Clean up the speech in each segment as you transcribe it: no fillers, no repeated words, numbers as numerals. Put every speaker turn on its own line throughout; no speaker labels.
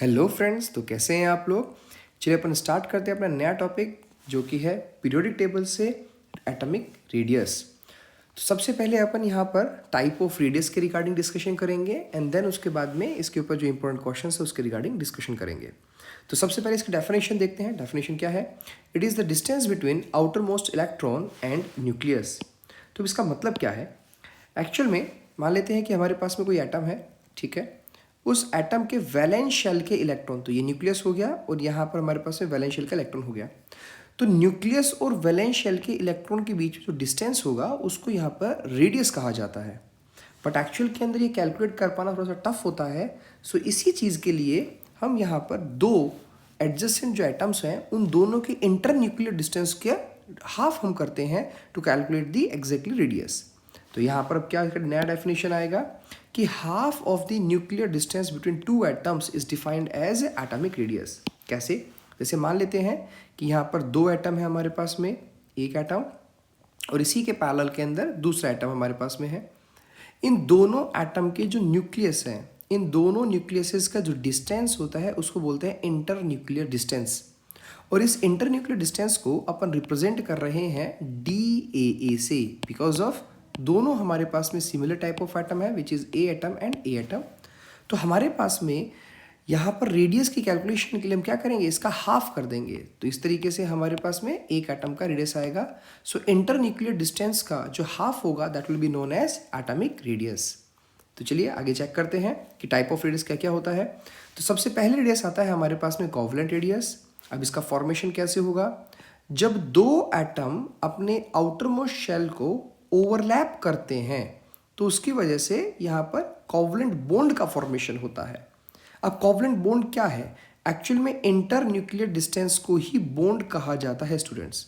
Hello friends, तो कैसे हैं आप लोग। चलिए अपन स्टार्ट करते हैं अपना नया टॉपिक जो कि है पीरियोडिक टेबल से एटॉमिक रेडियस। तो सबसे पहले अपन यहाँ पर टाइप ऑफ रेडियस के रिगार्डिंग डिस्कशन करेंगे एंड देन उसके बाद में इसके ऊपर जो इंपॉर्टेंट क्वेश्चन है उसके रिगार्डिंग डिस्कशन करेंगे। तो सबसे पहले इसकी डेफिनेशन देखते हैं। डेफिनेशन क्या है? It is the distance between outer most electron and nucleus. तो इसका मतलब क्या है? एक्चुअल में मान लेते हैं कि हमारे पास में कोई एटम है, ठीक है। उस एटम के वैलेंस शेल के इलेक्ट्रॉन, तो ये न्यूक्लियस हो गया और यहाँ पर हमारे पास में वैलेंस शेल का इलेक्ट्रॉन हो गया। तो न्यूक्लियस और वैलेंस शेल के इलेक्ट्रॉन के बीच जो डिस्टेंस होगा उसको यहाँ पर रेडियस कहा जाता है। बट एक्चुअल के अंदर ये कैलकुलेट कर पाना थोड़ा सा टफ होता है। सो इसी चीज़ के लिए हम यहाँ पर दो एडजेसेंट जो एटम्स हैं उन दोनों के इंटर न्यूक्लियर डिस्टेंस के हाफ हम करते हैं to calculate the exactly radius. तो यहाँ पर अब क्या नया डेफिनेशन आएगा कि half of the nuclear distance between two atoms is defined as atomic radius. कैसे? जैसे मान लेते हैं कि यहाँ पर दो एटम है हमारे पास में, एक एटम और इसी के पैरेलल के अंदर दूसरा एटम हमारे पास में है। इन दोनों एटम के जो न्यूक्लियस हैं, इन दोनों न्यूक्लियसेस का जो डिस्टेंस होता है उसको बोलते हैं इंटर न्यूक्लियर डिस्टेंस। और इस इंटर न्यूक्लियर डिस्टेंस को अपन रिप्रेजेंट कर रहे हैं DAA से, बिकॉज ऑफ दोनों हमारे पास में सिमिलर टाइप ऑफ एटम है which is a atom and A atom. तो हमारे पास में यहाँ पर रेडियस की कैलकुलेशन के लिए हम क्या करेंगे, इसका हाफ कर देंगे। तो इस तरीके से हमारे पास में एक एटम का रेडियस आएगा। सो इंटर न्यूक्लियर डिस्टेंस का जो हाफ होगा that will be known as atomic radius. तो चलिए आगे चेक करते हैं कि टाइप ऑफ रेडियस क्या क्या होता है। तो सबसे पहले रेडियस आता है हमारे पास में कोवलेंट रेडियस। अब इसका फॉर्मेशन कैसे होगा? जब दो एटम अपने आउटर मोस्ट शेल को ओवरलैप करते हैं तो उसकी वजह से यहाँ पर कोवलेंट बॉन्ड का फॉर्मेशन होता है। अब कोवलेंट बॉन्ड क्या है? एक्चुअल में इंटर न्यूक्लियर डिस्टेंस को ही बॉन्ड कहा जाता है स्टूडेंट्स।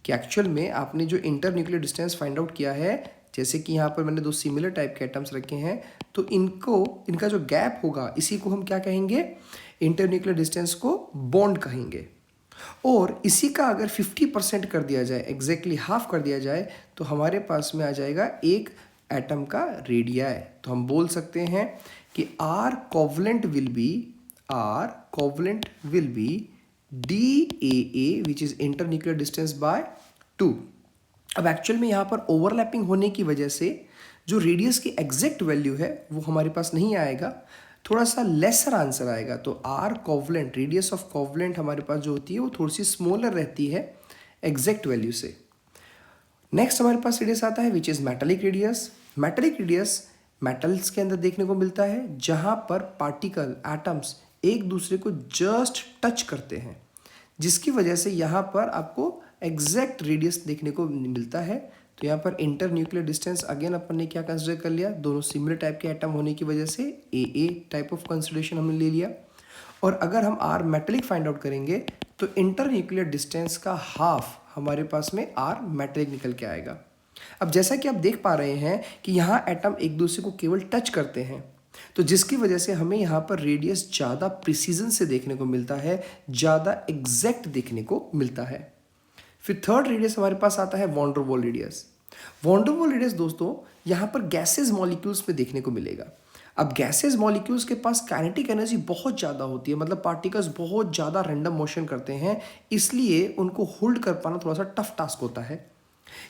कि एक्चुअल में आपने जो inter nuclear distance find out किया है, जैसे कि यहाँ पर मैंने दो सिमिलर टाइप के एटम्स रखे हैं, तो इनका जो गैप होगा इसी को हम क्या कहेंगे? इंटर न्यूक्लियर डिस्टेंस को बॉन्ड कहेंगे। और इसी का अगर 50% कर दिया जाए, एग्जैक्टली हाफ कर दिया जाए, तो हमारे पास में आ जाएगा एक एटम का रेडियाई। तो हम बोल सकते हैं कि R covalent will be DAA which is inter nuclear distance by 2। अब एक्चुअल में यहाँ पर ओवरलैपिंग होने की वजह से जो रेडियस की एग्जैक्ट वैल्यू है वो हमारे पास नहीं आएगा, थोड़ा सा लेसर आंसर आएगा। तो R covalent, radius of covalent हमारे पास जो होती है वो थोड़ी सी स्मॉलर रहती है एग्जैक्ट वैल्यू से। नेक्स्ट हमारे पास रेडियस आता है which is metallic radius. Metallic radius metals के अंदर देखने को मिलता है जहाँ पर पार्टिकल, एटम्स एक दूसरे को जस्ट टच करते हैं, जिसकी वजह से यहाँ पर आपको एग्जैक्ट रेडियस देखने को मिलता है। तो यहाँ पर इंटर न्यूक्लियर डिस्टेंस अगेन अपन ने क्या कंसिडर कर लिया, दोनों सिमिलर टाइप के एटम होने की वजह से AA टाइप ऑफ कंसिडरेशन हमने ले लिया। और अगर हम आर मेटेलिक फाइंड आउट करेंगे तो इंटर न्यूक्लियर डिस्टेंस का हाफ हमारे पास में आर मेटेलिक निकल के आएगा। अब जैसा कि आप देख पा रहे हैं कि यहाँ एटम एक दूसरे को केवल टच करते हैं, तो जिसकी वजह से हमें यहाँ पर रेडियस ज़्यादा प्रिसीजन से देखने को मिलता है, ज़्यादा एग्जैक्ट देखने को मिलता है। फिर थर्ड रेडियस हमारे पास आता है van der Waals radius. Van der Waals radius दोस्तों यहाँ पर गैसेज मॉलिक्यूल्स में देखने को मिलेगा। अब गैसेज मॉलिक्यूल्स के पास काइनेटिक एनर्जी बहुत ज़्यादा होती है, मतलब पार्टिकल्स बहुत ज़्यादा रैंडम मोशन करते हैं, इसलिए उनको होल्ड कर पाना थोड़ा सा टफ टास्क होता है।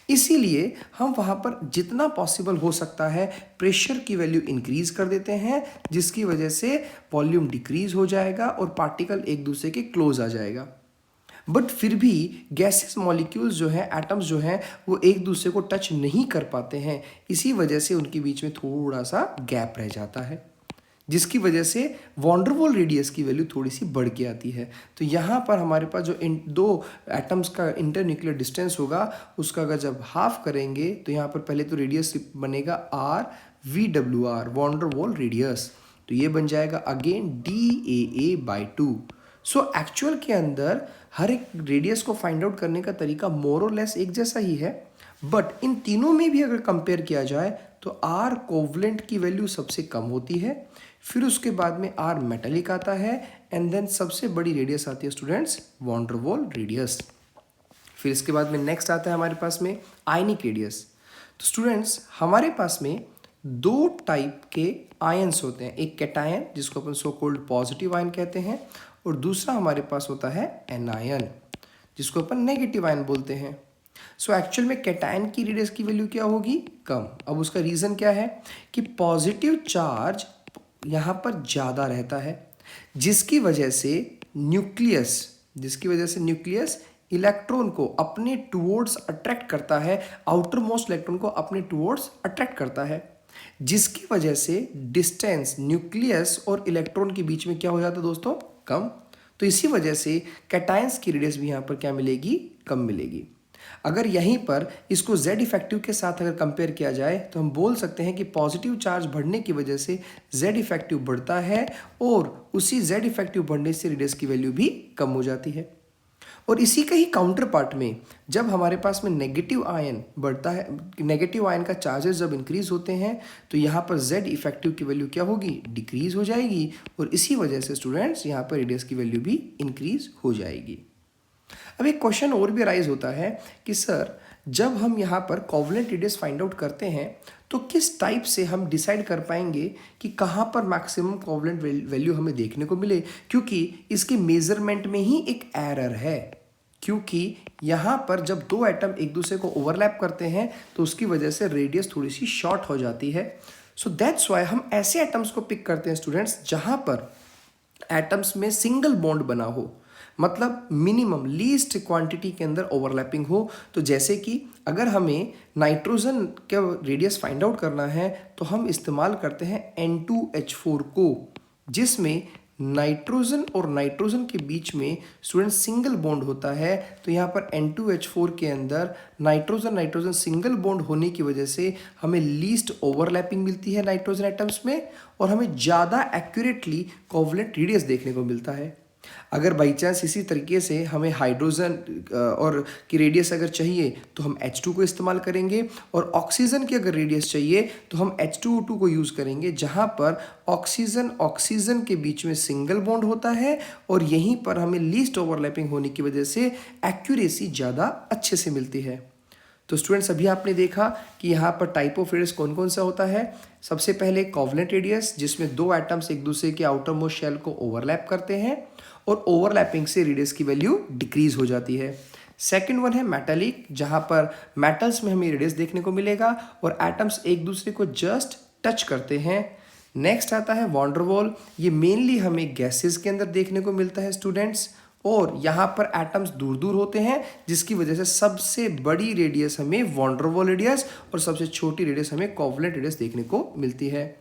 इसीलिए हम वहाँ पर जितना पॉसिबल हो सकता है प्रेशर की वैल्यू इंक्रीज कर देते हैं, जिसकी वजह से वॉल्यूम डिक्रीज हो जाएगा और पार्टिकल एक दूसरे के क्लोज आ जाएगा। बट फिर भी गैसेस मॉलिक्यूल्स जो हैं, एटम्स जो हैं, वो एक दूसरे को टच नहीं कर पाते हैं, इसी वजह से उनके बीच में थोड़ा सा गैप रह जाता है, जिसकी वजह से वॉन डेर वाल रेडियस की वैल्यू थोड़ी सी बढ़ के आती है। तो यहाँ पर हमारे पास जो दो एटम्स का इंटर न्यूक्लियर डिस्टेंस होगा उसका अगर जब हाफ करेंगे तो यहाँ पर पहले तो रेडियस बनेगा RVWR, van der Waals radius. तो ये बन जाएगा अगेन DAA/2। सो एक्चुअल के अंदर हर एक रेडियस को फाइंड आउट करने का तरीका मोर और लेस एक जैसा ही है, बट इन तीनों में भी अगर कंपेयर किया जाए तो आर कोवलेंट की वैल्यू सबसे कम होती है, फिर उसके बाद में आर मेटेलिक आता है एंड देन सबसे बड़ी रेडियस आती है students van der Waals radius. फिर इसके बाद में नेक्स्ट आता है हमारे पास में आयनिक रेडियस। तो स्टूडेंट्स हमारे पास में दो टाइप के आयंस होते हैं, एक कैटायन जिसको अपन सो कॉल्ड पॉजिटिव आयन कहते हैं, और दूसरा हमारे पास होता है एनायन जिसको अपन नेगेटिव आयन बोलते हैं। सो एक्चुअल में कैटायन की रेडियस की वैल्यू क्या होगी? कम। अब उसका रीज़न क्या है कि पॉजिटिव चार्ज यहाँ पर ज़्यादा रहता है, जिसकी वजह से न्यूक्लियस इलेक्ट्रॉन को अपने टुवर्ड्स अट्रैक्ट करता है, आउटर मोस्ट इलेक्ट्रॉन को अपने टुवर्ड्स अट्रैक्ट करता है, जिसकी वजह से डिस्टेंस न्यूक्लियस और इलेक्ट्रॉन के बीच में क्या हो जाता है दोस्तों? कम। तो इसी वजह से कैटायंस की रेडियस भी यहाँ पर क्या मिलेगी? कम मिलेगी। अगर यहीं पर इसको Z इफेक्टिव के साथ अगर कंपेयर किया जाए तो हम बोल सकते हैं कि पॉजिटिव चार्ज बढ़ने की वजह से Z इफेक्टिव बढ़ता है, और उसी Z इफेक्टिव बढ़ने से रेडियस की वैल्यू भी कम हो जाती है। और इसी का ही काउंटर पार्ट में जब हमारे पास में नेगेटिव आयन बढ़ता है, नेगेटिव आयन का चार्जेस जब इंक्रीज होते हैं तो यहाँ पर Z इफेक्टिव की वैल्यू क्या होगी? डिक्रीज हो जाएगी, और इसी वजह से स्टूडेंट्स यहाँ पर रेडियस की वैल्यू भी इंक्रीज हो जाएगी। अब एक क्वेश्चन और भी राइज होता है कि सर जब हम यहाँ पर कोवलेंट रेडियस फाइंड आउट करते हैं तो किस टाइप से हम डिसाइड कर पाएंगे कि कहाँ पर मैक्सिमम कोवलेंट वैल्यू हमें देखने को मिले, क्योंकि इसके मेजरमेंट में ही एक एरर है। क्योंकि यहाँ पर जब दो एटम एक दूसरे को ओवरलैप करते हैं तो उसकी वजह से रेडियस थोड़ी सी शॉर्ट हो जाती है। सो दैट्स वाई हम ऐसे एटम्स को पिक करते हैं स्टूडेंट्स जहाँ पर एटम्स में सिंगल बॉन्ड बना हो, मतलब मिनिमम लीस्ट क्वांटिटी के अंदर ओवरलैपिंग हो। तो जैसे कि अगर हमें नाइट्रोजन का रेडियस फाइंड आउट करना है तो हम इस्तेमाल करते हैं N2H4 को, जिसमें नाइट्रोजन और नाइट्रोजन के बीच में स्टूडेंट सिंगल बॉन्ड होता है। तो यहाँ पर N2H4 के अंदर नाइट्रोजन सिंगल बॉन्ड होने की वजह से हमें लीस्ट ओवरलैपिंग मिलती है नाइट्रोजन एटम्स में, और हमें ज़्यादा एक्यूरेटली कोवलेंट रेडियस देखने को मिलता है। अगर बाई चांस इसी तरीके से हमें हाइड्रोजन और की रेडियस अगर चाहिए तो हम H2 को इस्तेमाल करेंगे, और ऑक्सीजन की अगर रेडियस चाहिए तो हम H2O2 को यूज़ करेंगे, जहाँ पर ऑक्सीजन के बीच में सिंगल बॉन्ड होता है, और यहीं पर हमें लीस्ट ओवरलैपिंग होने की वजह से एक्यूरेसी ज़्यादा अच्छे से मिलती है। तो स्टूडेंट्स अभी आपने देखा कि यहाँ पर टाइप ऑफ रेडियस कौन कौन सा होता है। सबसे पहले कोवलेंट रेडियस, जिसमें दो एटम्स एक दूसरे के आउटर मोस्ट शेल को ओवरलैप करते हैं, और ओवरलैपिंग से रेडियस की वैल्यू डिक्रीज हो जाती है। सेकंड वन है मेटालिक, जहाँ पर मेटल्स में हमें रेडियस देखने को मिलेगा और एटम्स एक दूसरे को जस्ट टच करते हैं। नेक्स्ट आता है वॉन्डरवॉल, ये मेनली हमें गैसेस के अंदर देखने को मिलता है स्टूडेंट्स, और यहाँ पर एटम्स दूर दूर होते हैं, जिसकी वजह से सबसे बड़ी रेडियस हमें वॉन्डरवॉल रेडियस और सबसे छोटी रेडियस हमें कोवलेंट रेडियस देखने को मिलती है।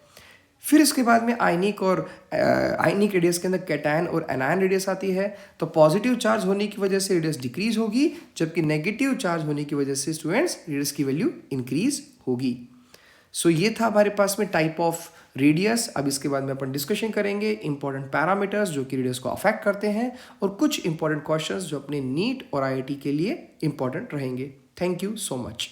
फिर इसके बाद में आयनिक रेडियस के अंदर कैटायन और एनायन रेडियस आती है। तो पॉजिटिव चार्ज होने की वजह से रेडियस डिक्रीज होगी, जबकि नेगेटिव चार्ज होने की वजह से स्टूडेंट्स रेडियस की वैल्यू इंक्रीज होगी। सो ये था हमारे पास में टाइप ऑफ रेडियस। अब इसके बाद में अपन डिस्कशन करेंगे इंपॉर्टेंट पैरामीटर्स जो कि रेडियस को अफेक्ट करते हैं, और कुछ इंपॉर्टेंट क्वेश्चंस जो अपने नीट और IIT के लिए इंपॉर्टेंट रहेंगे। Thank you so much.